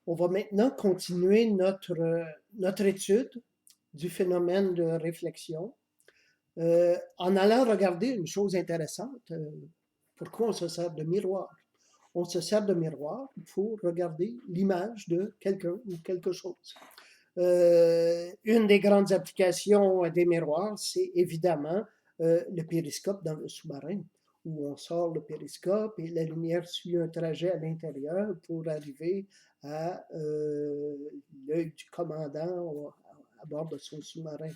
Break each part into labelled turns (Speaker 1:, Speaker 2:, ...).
Speaker 1: On va maintenant continuer notre étude du phénomène de réflexion en allant regarder une chose intéressante. Pourquoi on se sert de miroir? On se sert de miroir pour regarder l'image de quelqu'un ou quelque chose. Une des grandes applications des miroirs, c'est évidemment le périscope dans le sous-marin, où on sort le périscope et la lumière suit un trajet à l'intérieur pour arriver à l'œil du commandant à bord de son sous-marin.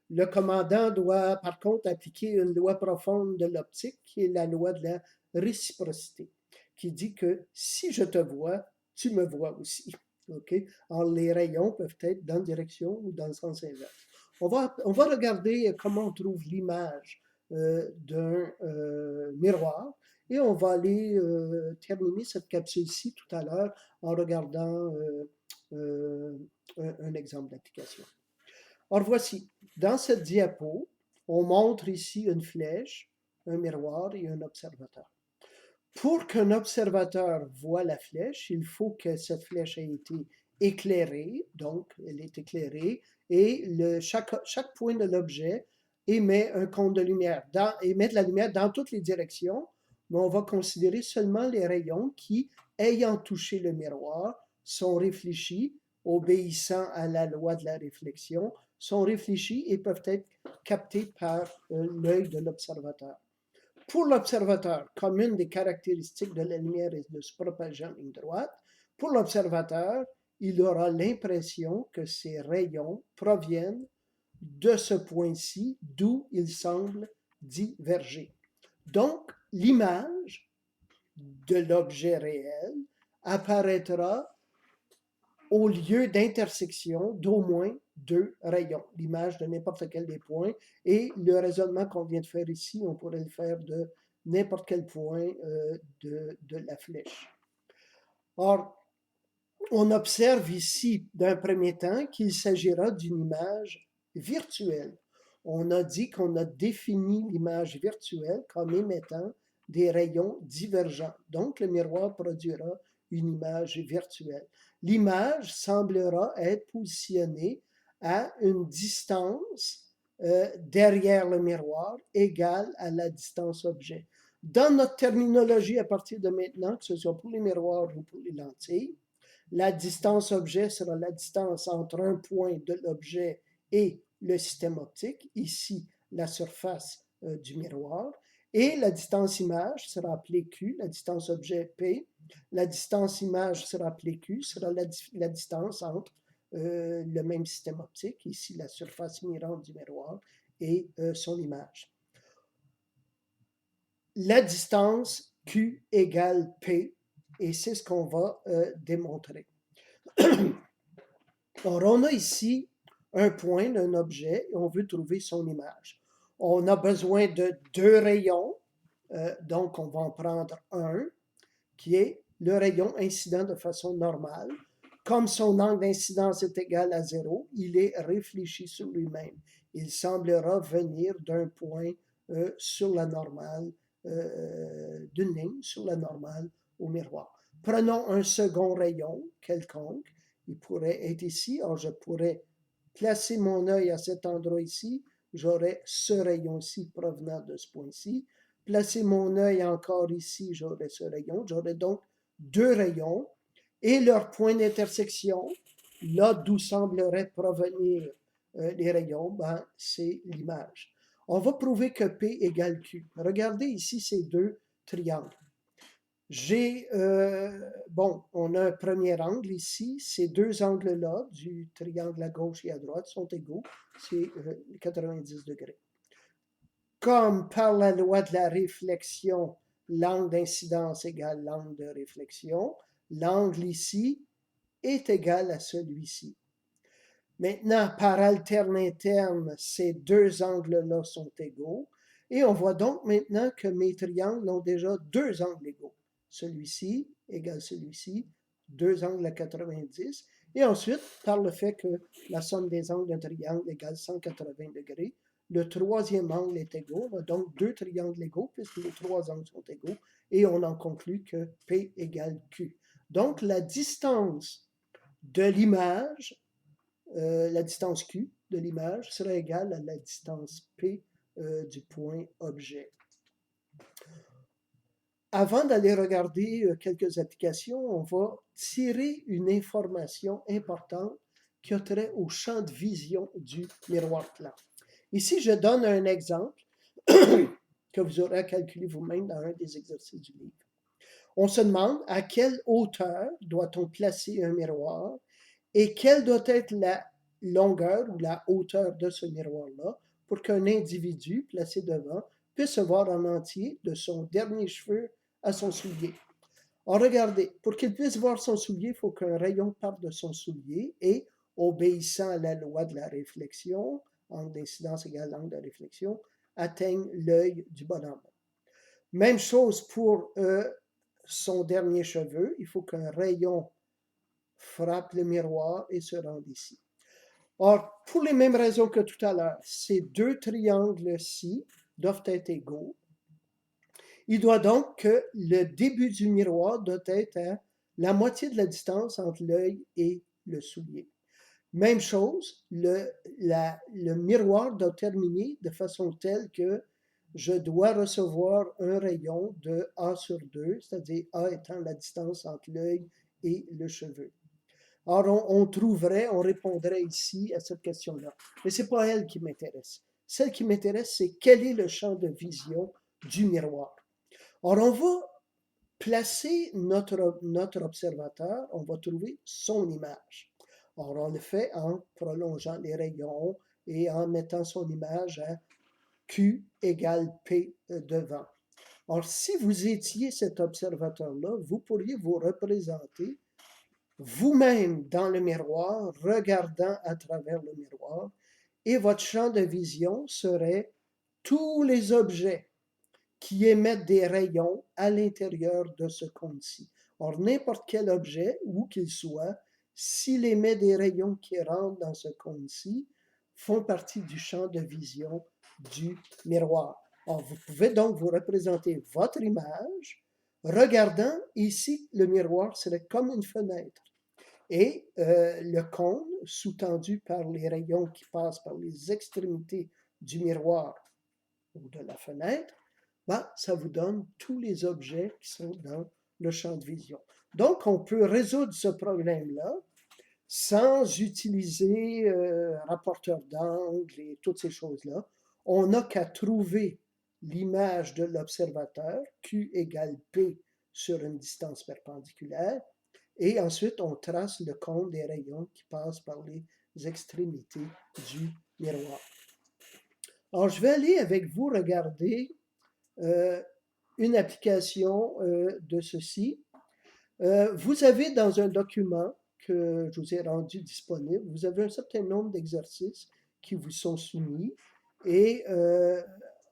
Speaker 1: Le commandant doit par contre appliquer une loi profonde de l'optique, qui est la loi de la réciprocité, qui dit que si je te vois, tu me vois aussi. Okay? Alors, les rayons peuvent être dans la direction ou dans le sens inverse. On va regarder comment on trouve l'image d'un miroir et on va aller terminer cette capsule-ci tout à l'heure en regardant un exemple d'application. Alors voici, dans cette diapo, on montre ici une flèche, un miroir et un observateur. Pour qu'un observateur voit la flèche, il faut que cette flèche ait été éclairée, donc elle est éclairée, et chaque point de l'objet émet un compte de lumière, émet de la lumière dans toutes les directions, mais on va considérer seulement les rayons qui, ayant touché le miroir, sont réfléchis, obéissant à la loi de la réflexion, sont réfléchis et peuvent être captés par l'œil de l'observateur. Pour l'observateur, comme une des caractéristiques de la lumière est de se propager en ligne droite, pour l'observateur, il aura l'impression que ces rayons proviennent de ce point-ci, d'où ils semblent diverger. Donc, l'image de l'objet réel apparaîtra au lieu d'intersection d'au moins deux rayons, l'image de n'importe quel des points, et le raisonnement qu'on vient de faire ici, on pourrait le faire de n'importe quel point de la flèche. Or, on observe ici, d'un premier temps, qu'il s'agira d'une image virtuelle. On a dit qu'on a défini l'image virtuelle comme émettant des rayons divergents. Donc, le miroir produira une image virtuelle. L'image semblera être positionnée à une distance derrière le miroir égale à la distance objet. Dans notre terminologie, à partir de maintenant, que ce soit pour les miroirs ou pour les lentilles, la distance objet sera la distance entre un point de l'objet et le système optique, ici la surface du miroir, et la distance image sera appelée Q, la distance objet P. La distance image sera appelée Q, sera la distance entre le même système optique, ici la surface mirante du miroir, et son image. La distance Q égale P, et c'est ce qu'on va démontrer. Alors, on a ici un point, un objet, et on veut trouver son image. On a besoin de deux rayons, donc on va en prendre un, qui est le rayon incident de façon normale. Comme son angle d'incidence est égal à 0, il est réfléchi sur lui-même. Il semblera venir d'un point sur la normale, d'une ligne sur la normale au miroir. Prenons un second rayon quelconque. Il pourrait être ici. Alors, je pourrais placer mon œil à cet endroit ici. J'aurais ce rayon-ci provenant de ce point-ci. Placer mon œil encore ici, j'aurais ce rayon. J'aurais donc deux rayons et leur point d'intersection, là d'où sembleraient provenir les rayons, ben, c'est l'image. On va prouver que P égale Q. Regardez ici ces deux triangles. On a un premier angle ici. Ces deux angles-là, du triangle à gauche et à droite, sont égaux. C'est 90 degrés. Comme par la loi de la réflexion, l'angle d'incidence égale l'angle de réflexion, l'angle ici est égal à celui-ci. Maintenant, par alterné terme, ces deux angles-là sont égaux. Et on voit donc maintenant que mes triangles ont déjà deux angles égaux. Celui-ci égale celui-ci, deux angles à 90. Et ensuite, par le fait que la somme des angles d'un triangle égale 180 degrés, le troisième angle est égaux. On a donc deux triangles égaux puisque les trois angles sont égaux. Et on en conclut que P égale Q. Donc, la distance de l'image, la distance Q de l'image serait égale à la distance P du point objet. Avant d'aller regarder quelques applications, on va tirer une information importante qui a trait au champ de vision du miroir plan. Ici, je donne un exemple que vous aurez à calculer vous-même dans un des exercices du livre. On se demande à quelle hauteur doit-on placer un miroir et quelle doit être la longueur ou la hauteur de ce miroir-là pour qu'un individu placé devant puisse se voir en entier de son dernier cheveu à son soulier. Alors regardez, pour qu'il puisse voir son soulier, il faut qu'un rayon parte de son soulier et, obéissant à la loi de la réflexion, angle d'incidence égale angle de réflexion, atteigne l'œil du bonhomme. Même chose pour son dernier cheveu, il faut qu'un rayon frappe le miroir et se rende ici. Or, pour les mêmes raisons que tout à l'heure, ces deux triangles-ci doivent être égaux. Il doit donc que le début du miroir doit être à la moitié de la distance entre l'œil et le soulier. Même chose, le miroir doit terminer de façon telle que je dois recevoir un rayon de A sur 2, c'est-à-dire A étant la distance entre l'œil et le cheveu. Alors, on répondrait ici à cette question-là. Mais ce n'est pas elle qui m'intéresse. Celle qui m'intéresse, c'est quel est le champ de vision du miroir. Alors, on va placer notre observateur, on va trouver son image. Alors, on le fait en prolongeant les rayons et en mettant son image à Q égale P devant. Alors, si vous étiez cet observateur-là, vous pourriez vous représenter vous-même dans le miroir, regardant à travers le miroir, et votre champ de vision serait tous les objets qui émettent des rayons à l'intérieur de ce cône-ci. Or, n'importe quel objet, où qu'il soit, s'il émet des rayons qui rentrent dans ce cône-ci, font partie du champ de vision du miroir. Or, vous pouvez donc vous représenter votre image, regardant ici, le miroir serait comme une fenêtre. Et le cône, sous-tendu par les rayons qui passent par les extrémités du miroir ou de la fenêtre, ça vous donne tous les objets qui sont dans le champ de vision. Donc, on peut résoudre ce problème-là sans utiliser rapporteur d'angle et toutes ces choses-là. On n'a qu'à trouver l'image de l'observateur, Q égale P sur une distance perpendiculaire, et ensuite on trace le cône des rayons qui passent par les extrémités du miroir. Alors, je vais aller avec vous regarder une application de ceci. Vous avez dans un document que je vous ai rendu disponible, vous avez un certain nombre d'exercices qui vous sont soumis et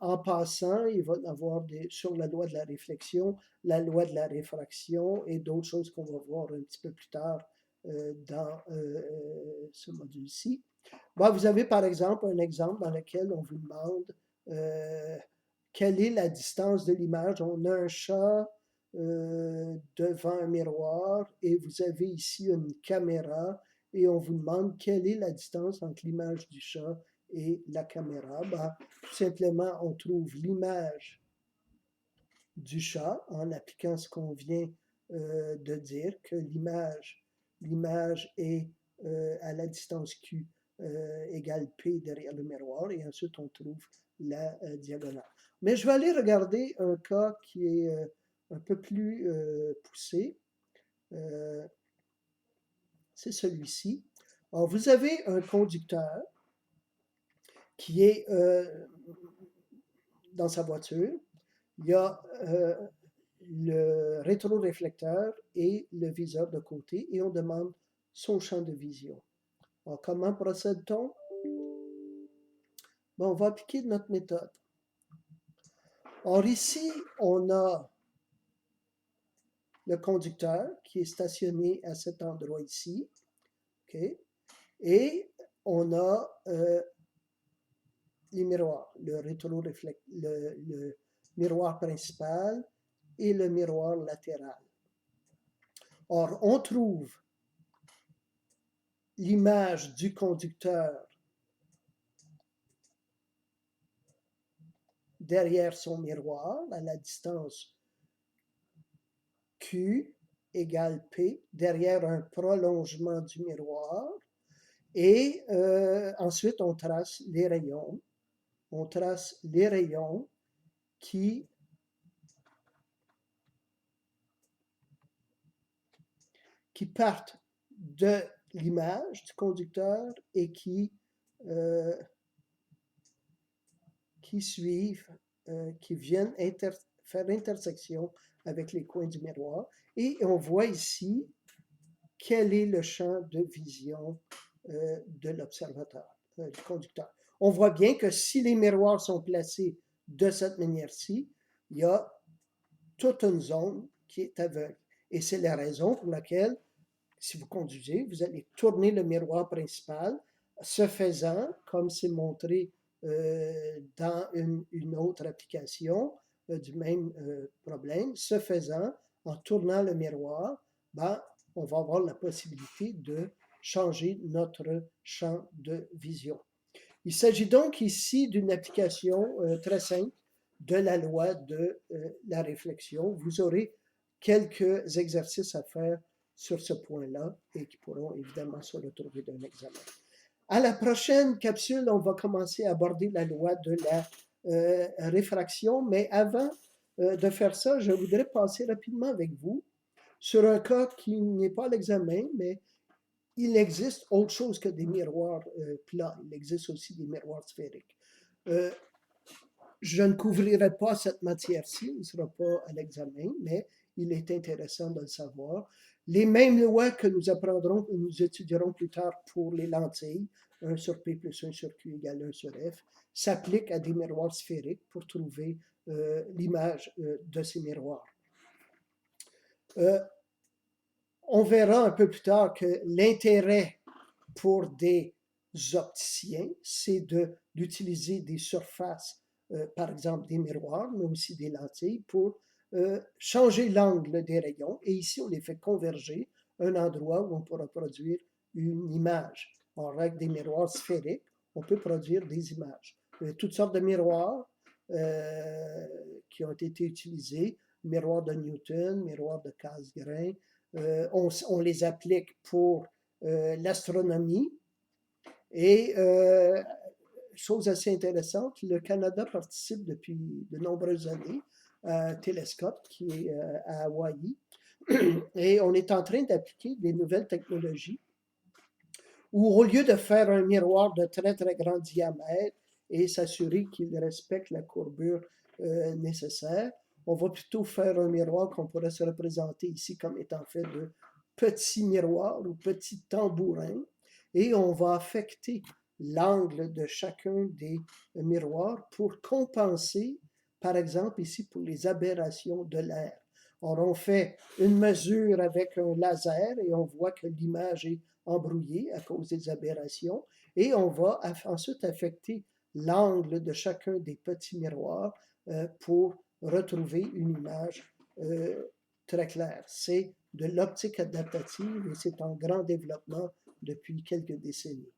Speaker 1: en passant, il va y avoir sur la loi de la réflexion, la loi de la réfraction et d'autres choses qu'on va voir un petit peu plus tard dans ce module-ci. Vous avez par exemple un exemple dans lequel on vous demande quelle est la distance de l'image. On a un chat devant un miroir et vous avez ici une caméra et on vous demande quelle est la distance entre l'image du chat et la caméra. Tout simplement, on trouve l'image du chat en appliquant ce qu'on vient de dire, que l'image est à la distance Q égale P derrière le miroir et ensuite on trouve la diagonale. Mais je vais aller regarder un cas qui est un peu plus poussé. C'est celui-ci. Alors, vous avez un conducteur qui est dans sa voiture. Il y a le rétroréflecteur et le viseur de côté et on demande son champ de vision. Alors, comment procède-t-on? On va appliquer notre méthode. Or, ici, on a le conducteur qui est stationné à cet endroit ici. Okay? Et on a les miroirs, le miroir principal et le miroir latéral. Or, on trouve l'image du conducteur derrière son miroir à la distance Q égale P, derrière un prolongement du miroir. Et ensuite, on trace les rayons. On trace les rayons qui partent de l'image du conducteur et qui suivent, qui viennent faire intersection avec les coins du miroir. Et on voit ici quel est le champ de vision de l'observateur, du conducteur. On voit bien que si les miroirs sont placés de cette manière-ci, il y a toute une zone qui est aveugle. Et c'est la raison pour laquelle, si vous conduisez, vous allez tourner le miroir principal. Ce faisant, comme c'est montré dans une autre application du même problème, ce faisant, en tournant le miroir, ben, on va avoir la possibilité de changer notre champ de vision. Il s'agit donc ici d'une application très simple de la loi de la réflexion. Vous aurez quelques exercices à faire sur ce point-là et qui pourront évidemment se retrouver dans l'examen. À la prochaine capsule, on va commencer à aborder la loi de la réfraction, mais avant de faire ça, je voudrais passer rapidement avec vous sur un cas qui n'est pas l'examen, mais il existe autre chose que des miroirs plats. Il existe aussi des miroirs sphériques. Je ne couvrirai pas cette matière-ci, il ne sera pas à l'examen, mais il est intéressant de le savoir. Les mêmes lois que nous apprendrons, que nous étudierons plus tard pour les lentilles, 1 sur P plus 1 sur Q égale 1 sur F, s'appliquent à des miroirs sphériques pour trouver l'image de ces miroirs. On verra un peu plus tard que l'intérêt pour des opticiens, c'est d'utiliser des surfaces, par exemple des miroirs, mais aussi des lentilles, pour changer l'angle des rayons. Et ici, on les fait converger à un endroit où on pourra produire une image. Or, avec des miroirs sphériques, on peut produire des images. Il y a toutes sortes de miroirs qui ont été utilisés, miroirs de Newton, miroirs de Cassegrain. On les applique pour l'astronomie. Et chose assez intéressante, le Canada participe depuis de nombreuses années à un télescope qui est à Hawaï. Et on est en train d'appliquer des nouvelles technologies où, au lieu de faire un miroir de très, très grand diamètre et s'assurer qu'il respecte la courbure nécessaire, on va plutôt faire un miroir qu'on pourrait se représenter ici comme étant fait de petits miroirs ou petits tambourins, et on va affecter l'angle de chacun des miroirs pour compenser, par exemple ici pour les aberrations de l'air. Or, on fait une mesure avec un laser et on voit que l'image est embrouillée à cause des aberrations, et on va ensuite affecter l'angle de chacun des petits miroirs pour retrouver une image très claire. C'est de l'optique adaptative et c'est en grand développement depuis quelques décennies.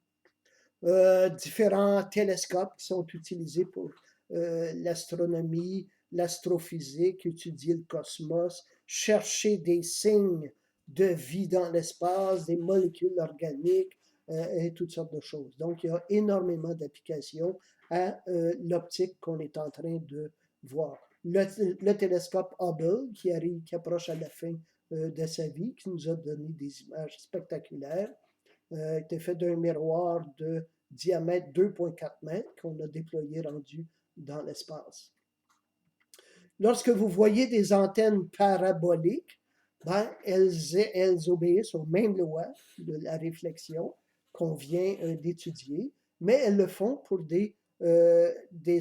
Speaker 1: Différents télescopes qui sont utilisés pour l'astronomie, l'astrophysique, étudier le cosmos, chercher des signes de vie dans l'espace, des molécules organiques et toutes sortes de choses. Donc, il y a énormément d'applications à l'optique qu'on est en train de voir. Le télescope Hubble, qui approche à la fin de sa vie, qui nous a donné des images spectaculaires, était fait d'un miroir de diamètre 2,4 mètres qu'on a déployé rendu dans l'espace. Lorsque vous voyez des antennes paraboliques, ben, elles obéissent aux mêmes lois de la réflexion qu'on vient d'étudier, mais elles le font pour des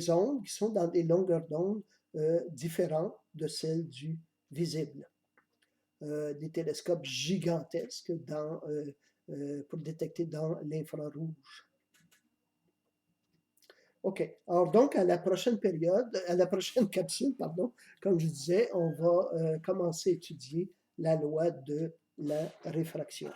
Speaker 1: ondes qui sont dans des longueurs d'onde différentes de celles du visible. Des télescopes gigantesques pour détecter dans l'infrarouge. OK. Alors donc, à la prochaine capsule, comme je disais, on va commencer à étudier la loi de la réfraction.